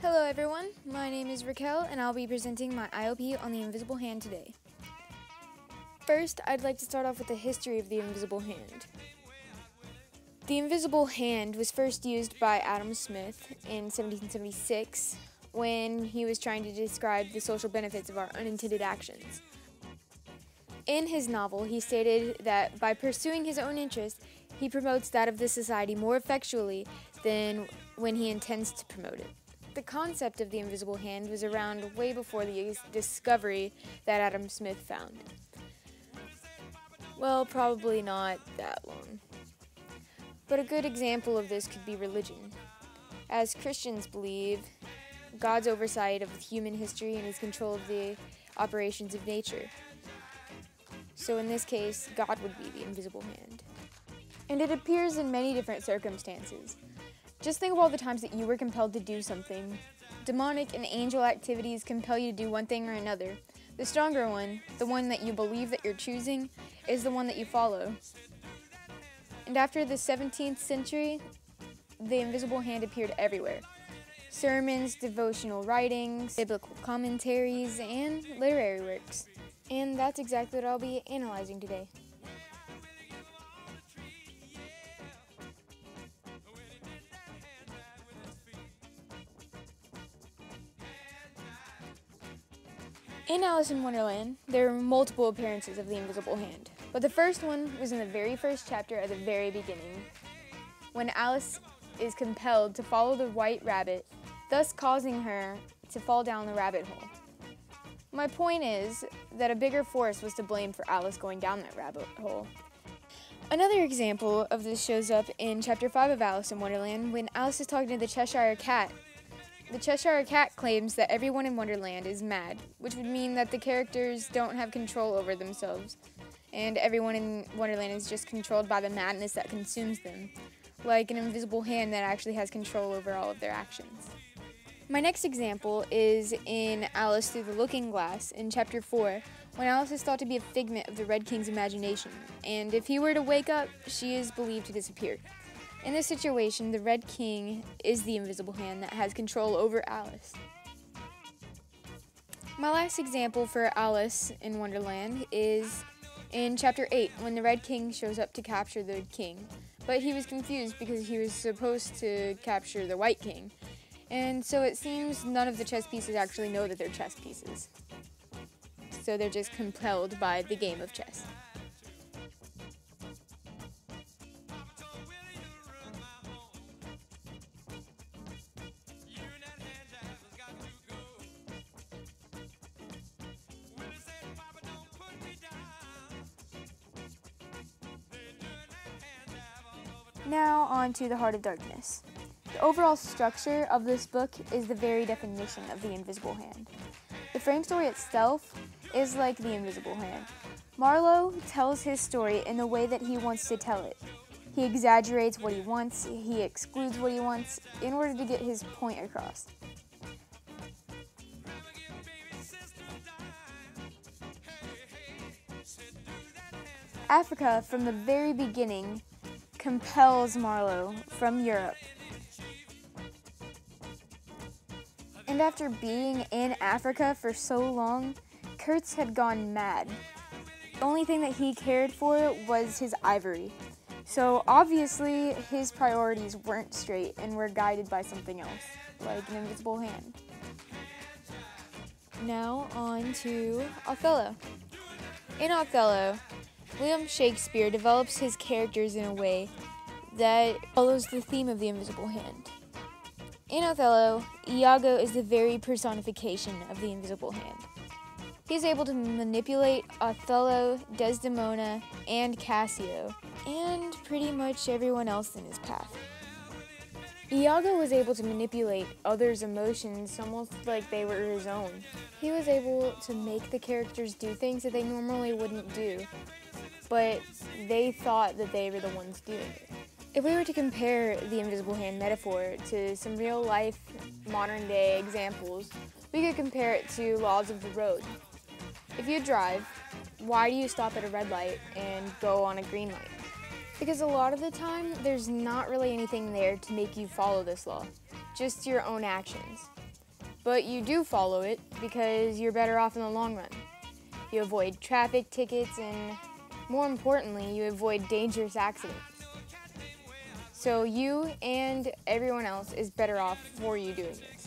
Hello everyone, my name is Raquel and I'll be presenting my IOP on the invisible hand today. First, I'd like to start off with the history of the invisible hand. The invisible hand was first used by Adam Smith in 1776 when he was trying to describe the social benefits of our unintended actions. In his novel, he stated that by pursuing his own interest, he promotes that of the society more effectually than when he intends to promote it. The concept of the invisible hand was around way before the discovery that Adam Smith found. Well, probably not that long. But a good example of this could be religion. As Christians believe, God's oversight of human history and his control of the operations of nature. So in this case, God would be the invisible hand. And it appears in many different circumstances. Just think of all the times that you were compelled to do something. Demonic and angel activities compel you to do one thing or another. The stronger one, the one that you believe that you're choosing, is the one that you follow. And after the 17th century, the invisible hand appeared everywhere. Sermons, devotional writings, biblical commentaries, and literary works. And that's exactly what I'll be analyzing today. In Alice in Wonderland, there are multiple appearances of the invisible hand, but the first one was in the very first chapter at the very beginning, when Alice is compelled to follow the white rabbit, thus causing her to fall down the rabbit hole. My point is that a bigger force was to blame for Alice going down that rabbit hole. Another example of this shows up in Chapter 5 of Alice in Wonderland when Alice is talking to the Cheshire Cat. The Cheshire Cat claims that everyone in Wonderland is mad, which would mean that the characters don't have control over themselves, and everyone in Wonderland is just controlled by the madness that consumes them, like an invisible hand that actually has control over all of their actions. My next example is in Alice Through the Looking Glass in Chapter 4, when Alice is thought to be a figment of the Red King's imagination, and if he were to wake up, she is believed to disappear. In this situation, the Red King is the invisible hand that has control over Alice. My last example for Alice in Wonderland is in Chapter 8, when the Red King shows up to capture the king, but he was confused because he was supposed to capture the White King, and so it seems none of the chess pieces actually know that they're chess pieces. So they're just compelled by the game of chess. Now on to The Heart of Darkness. The overall structure of this book is the very definition of the invisible hand. The frame story itself is like the invisible hand. Marlowe tells his story in the way that he wants to tell it. He exaggerates what he wants, he excludes what he wants in order to get his point across. Africa, from the very beginning, compels Marlowe from Europe. And after being in Africa for so long, Kurtz had gone mad. The only thing that he cared for was his ivory. So obviously his priorities weren't straight and were guided by something else, like an invisible hand. Now on to Othello. In Othello, William Shakespeare develops his characters in a way that follows the theme of the invisible hand. In Othello, Iago is the very personification of the invisible hand. He's able to manipulate Othello, Desdemona, and Cassio, and pretty much everyone else in his path. Iago was able to manipulate others' emotions almost like they were his own. He was able to make the characters do things that they normally wouldn't do, but they thought that they were the ones doing it. If we were to compare the invisible hand metaphor to some real-life, modern-day examples, we could compare it to laws of the road. If you drive, why do you stop at a red light and go on a green light? Because a lot of the time, there's not really anything there to make you follow this law, just your own actions. But you do follow it because you're better off in the long run. You avoid traffic tickets and, more importantly, you avoid dangerous accidents. So you and everyone else is better off for you doing this.